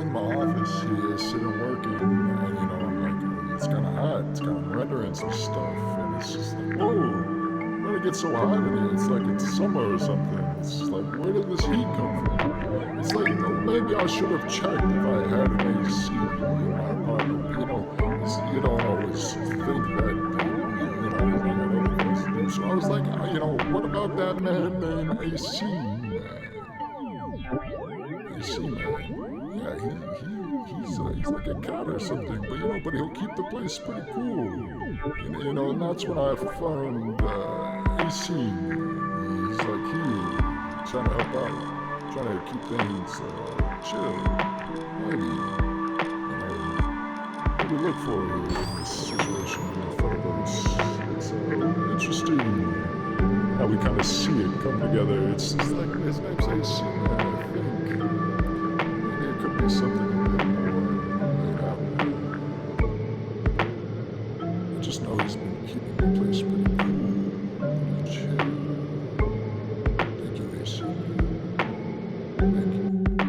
in my office here, sitting working, and I'm like, it's kind of hot, it's kind of rendering some stuff, and it's just like, whoa, where did it get so hot in here? It's like it's summer or something. It's just like, where did this heat come from? It's like, maybe I should have checked if I had an AC in my apartment. You don't always think that, so I was like, what about that man named AC Man? AC Man. Yeah, he's like a cat or something, but he'll keep the place pretty cool. And that's when I found AC. He's like trying to help out, trying to keep things chill. What do we look for here in this situation in the Phettaverse? It's interesting how we kind of see it come together. It's just like his name's AC Man, I think. Maybe it could be something a bit more laid out. I just know he's been keeping the place pretty cool, pretty chill.